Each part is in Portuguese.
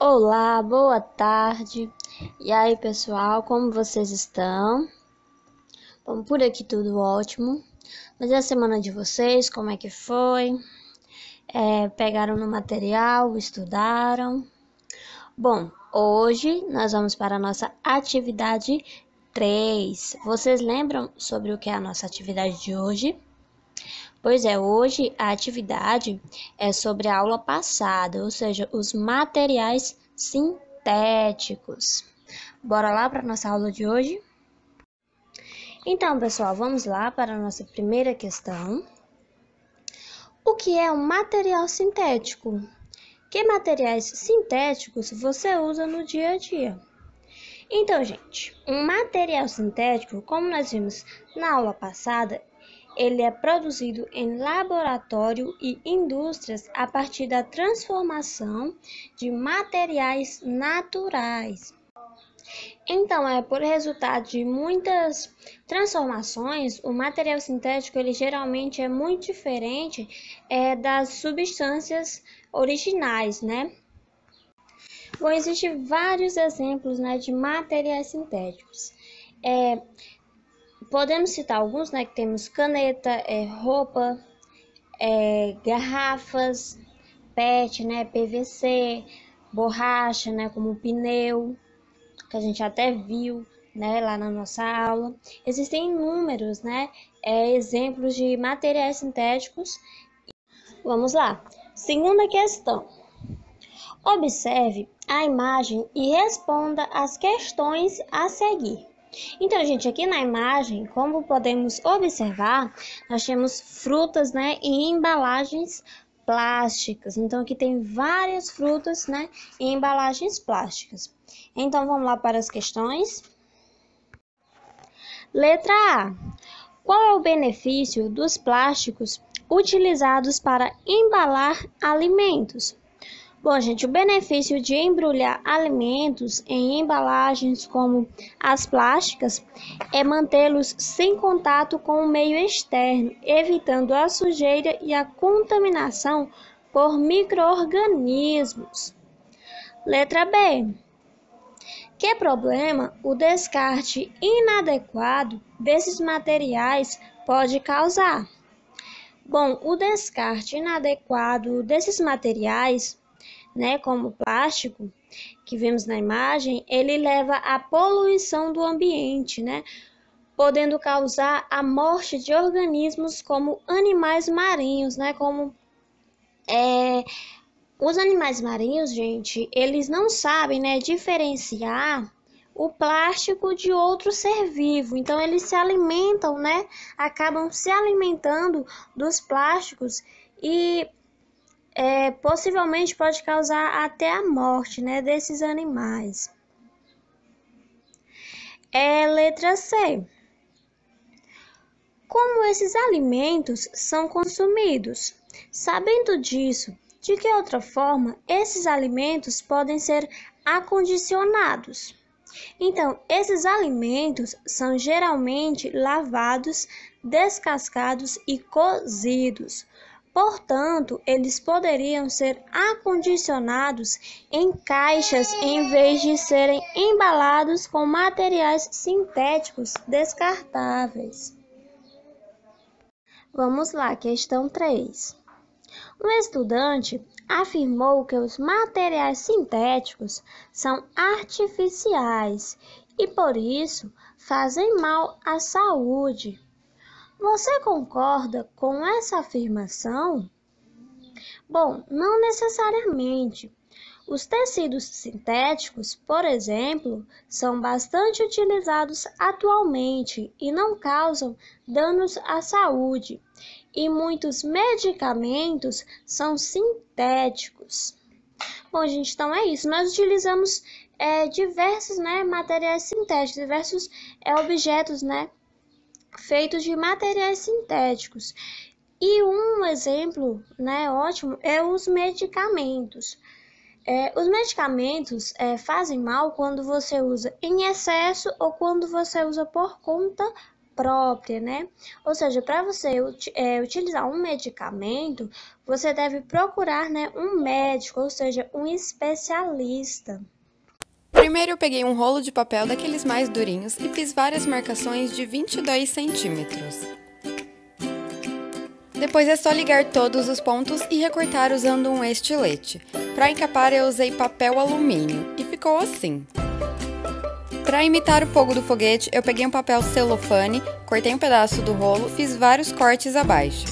Olá, boa tarde. E aí, pessoal, como vocês estão? Bom, por aqui tudo ótimo. Mas e a semana de vocês, como é que foi? Pegaram no material, estudaram? Bom, hoje nós vamos para a nossa atividade 3. Vocês lembram sobre o que é a nossa atividade de hoje? Pois é, hoje a atividade é sobre a aula passada, ou seja, os materiais sintéticos. Bora lá para a nossa aula de hoje? Então, pessoal, vamos lá para a nossa primeira questão. O que é um material sintético? Que materiais sintéticos você usa no dia a dia? Então, gente, um material sintético, como nós vimos na aula passada, ele é produzido em laboratório e indústrias a partir da transformação de materiais naturais. Então, por resultado de muitas transformações, o material sintético ele geralmente é muito diferente das substâncias originais, né? Bom, existem vários exemplos, né, de materiais sintéticos. Podemos citar alguns, né, que temos caneta, roupa, garrafas, PET, né, PVC, borracha, né, como pneu, que a gente até viu, né, lá na nossa aula. Existem inúmeros, né, exemplos de materiais sintéticos. Vamos lá. Segunda questão. Observe a imagem e responda as questões a seguir. Então, gente, aqui na imagem, como podemos observar, nós temos frutas, né, e embalagens plásticas. Então, aqui tem várias frutas, né, e embalagens plásticas. Então, vamos lá para as questões. Letra A. Qual é o benefício dos plásticos utilizados para embalar alimentos? Bom, gente, o benefício de embrulhar alimentos em embalagens como as plásticas é mantê-los sem contato com o meio externo, evitando a sujeira e a contaminação por micro-organismos. Letra B. Que problema o descarte inadequado desses materiais pode causar? Bom, o descarte inadequado desses materiais, né, como plástico, que vemos na imagem, ele leva à poluição do ambiente, né, podendo causar a morte de organismos como animais marinhos, né, como os animais marinhos, gente, eles não sabem, né, diferenciar o plástico de outro ser vivo. Então, eles se alimentam, né, acabam se alimentando dos plásticos e possivelmente pode causar até a morte, né, desses animais. Letra C. Como esses alimentos são consumidos? Sabendo disso, de que outra forma esses alimentos podem ser acondicionados? Então, esses alimentos são geralmente lavados, descascados e cozidos. Portanto, eles poderiam ser acondicionados em caixas em vez de serem embalados com materiais sintéticos descartáveis. Vamos lá, questão 3. Um estudante afirmou que os materiais sintéticos são artificiais e, por isso, fazem mal à saúde. Você concorda com essa afirmação? Bom, não necessariamente. Os tecidos sintéticos, por exemplo, são bastante utilizados atualmente e não causam danos à saúde. E muitos medicamentos são sintéticos. Bom, gente, então é isso. Nós utilizamos diversos, né, materiais sintéticos, diversos objetos, né, feitos de materiais sintéticos. E um exemplo, né, ótimo é os medicamentos. Os medicamentos fazem mal quando você usa em excesso ou quando você usa por conta própria, né? Ou seja, para você utilizar um medicamento, você deve procurar, né, um médico, ou seja, um especialista. Primeiro eu peguei um rolo de papel daqueles mais durinhos e fiz várias marcações de 22 centímetros. Depois é só ligar todos os pontos e recortar usando um estilete. Para encapar eu usei papel alumínio e ficou assim. Para imitar o fogo do foguete, eu peguei um papel celofane, cortei um pedaço do rolo, fiz vários cortes abaixo.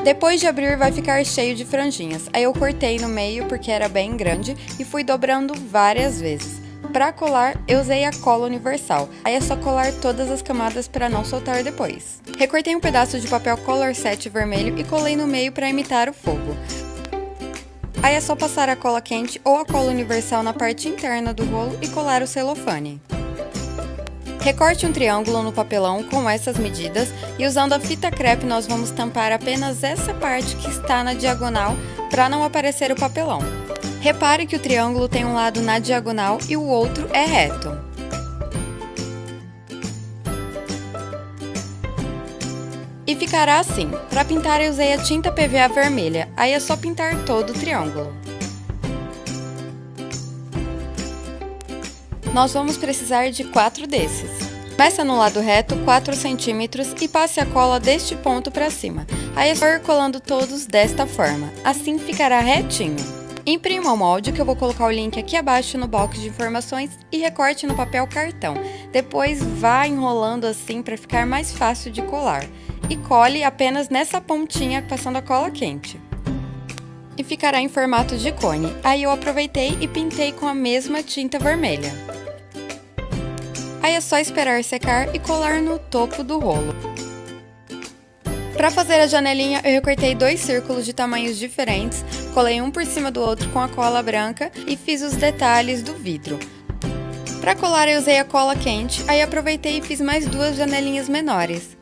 Depois de abrir vai ficar cheio de franjinhas, aí eu cortei no meio porque era bem grande e fui dobrando várias vezes. Para colar, eu usei a cola universal, aí é só colar todas as camadas para não soltar depois. Recortei um pedaço de papel Color Set vermelho e colei no meio para imitar o fogo. Aí é só passar a cola quente ou a cola universal na parte interna do rolo e colar o celofane. Recorte um triângulo no papelão com essas medidas e usando a fita crepe nós vamos tampar apenas essa parte que está na diagonal para não aparecer o papelão. Repare que o triângulo tem um lado na diagonal e o outro é reto. E ficará assim. Para pintar eu usei a tinta PVA vermelha, aí é só pintar todo o triângulo. Nós vamos precisar de 4 desses. Começa no lado reto, 4 centímetros e passe a cola deste ponto para cima. Aí é só ir colando todos desta forma, assim ficará retinho. Imprima o molde, que eu vou colocar o link aqui abaixo no box de informações, e recorte no papel cartão. Depois vá enrolando assim para ficar mais fácil de colar. E cole apenas nessa pontinha passando a cola quente. E ficará em formato de cone. Aí eu aproveitei e pintei com a mesma tinta vermelha. Aí é só esperar secar e colar no topo do rolo. Para fazer a janelinha, eu recortei 2 círculos de tamanhos diferentes, colei um por cima do outro com a cola branca e fiz os detalhes do vidro. Para colar eu usei a cola quente, aí aproveitei e fiz mais 2 janelinhas menores.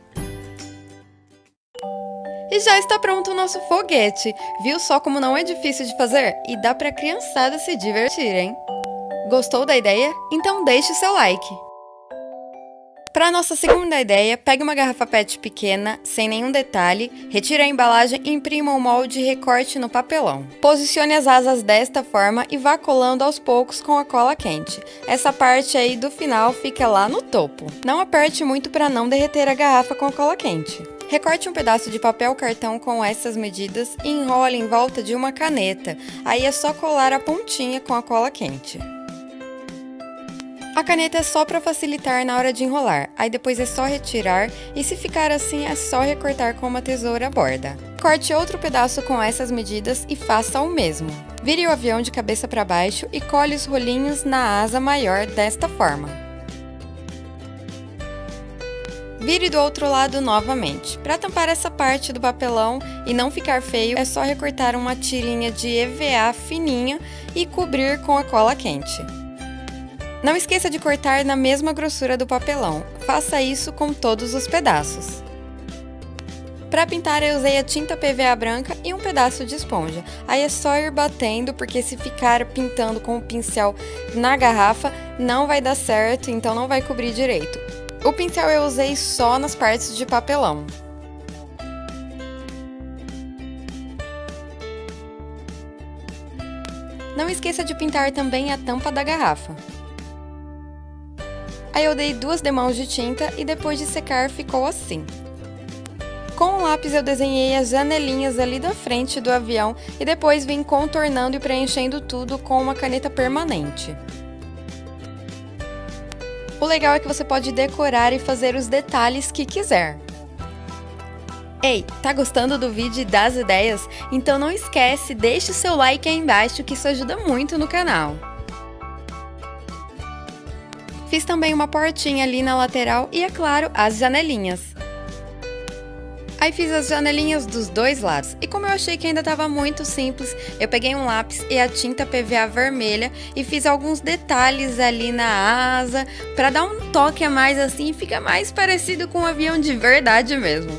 E já está pronto o nosso foguete! Viu só como não é difícil de fazer? E dá para a criançada se divertir, hein? Gostou da ideia? Então deixe o seu like! Para nossa segunda ideia, pegue uma garrafa PET pequena, sem nenhum detalhe, retire a embalagem e imprima o molde e recorte no papelão. Posicione as asas desta forma e vá colando aos poucos com a cola quente. Essa parte aí do final fica lá no topo. Não aperte muito para não derreter a garrafa com a cola quente. Recorte um pedaço de papel cartão com essas medidas e enrole em volta de uma caneta. Aí é só colar a pontinha com a cola quente. A caneta é só para facilitar na hora de enrolar, aí depois é só retirar e se ficar assim é só recortar com uma tesoura à borda. Corte outro pedaço com essas medidas e faça o mesmo. Vire o avião de cabeça para baixo e cole os rolinhos na asa maior desta forma. Vire do outro lado novamente. Para tampar essa parte do papelão e não ficar feio, é só recortar uma tirinha de EVA fininha e cobrir com a cola quente. Não esqueça de cortar na mesma grossura do papelão, faça isso com todos os pedaços. Para pintar eu usei a tinta PVA branca e um pedaço de esponja, aí é só ir batendo porque se ficar pintando com o pincel na garrafa não vai dar certo, então não vai cobrir direito. O pincel eu usei só nas partes de papelão. Não esqueça de pintar também a tampa da garrafa. Aí eu dei 2 demãos de tinta e depois de secar ficou assim. Com o lápis eu desenhei as janelinhas ali da frente do avião e depois vim contornando e preenchendo tudo com uma caneta permanente. O legal é que você pode decorar e fazer os detalhes que quiser. Ei, tá gostando do vídeo e das ideias? Então não esquece, deixe o seu like aí embaixo que isso ajuda muito no canal. Fiz também uma portinha ali na lateral e, é claro, as janelinhas. Aí fiz as janelinhas dos 2 lados. E como eu achei que ainda estava muito simples, eu peguei um lápis e a tinta PVA vermelha e fiz alguns detalhes ali na asa para dar um toque a mais assim e fica mais parecido com um avião de verdade mesmo.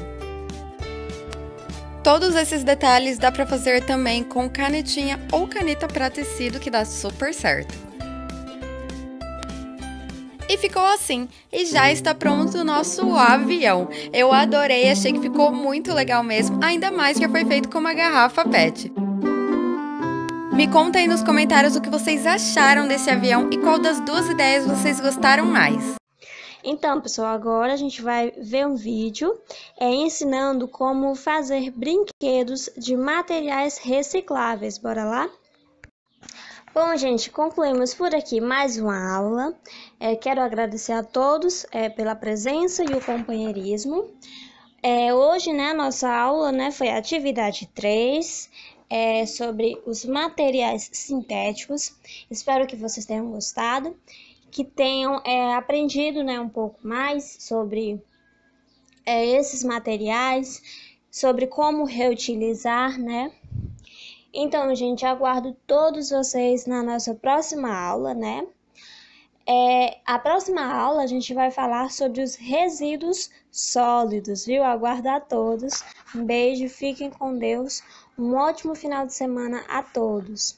Todos esses detalhes dá para fazer também com canetinha ou caneta para tecido que dá super certo. E ficou assim, e já está pronto o nosso avião. Eu adorei, achei que ficou muito legal mesmo, ainda mais que foi feito com uma garrafa PET. Me conta aí nos comentários o que vocês acharam desse avião e qual das duas ideias vocês gostaram mais. Então, pessoal, agora a gente vai ver um vídeo ensinando como fazer brinquedos de materiais recicláveis. Bora lá? Bom, gente, concluímos por aqui mais uma aula. Quero agradecer a todos pela presença e o companheirismo. Hoje, né, nossa aula, né, foi a atividade 3, sobre os materiais sintéticos. Espero que vocês tenham gostado, que tenham aprendido, né, um pouco mais sobre esses materiais, sobre como reutilizar, né? Então, gente, aguardo todos vocês na nossa próxima aula, né? A próxima aula a gente vai falar sobre os resíduos sólidos, viu? Aguardo a todos. Um beijo, fiquem com Deus. Um ótimo final de semana a todos.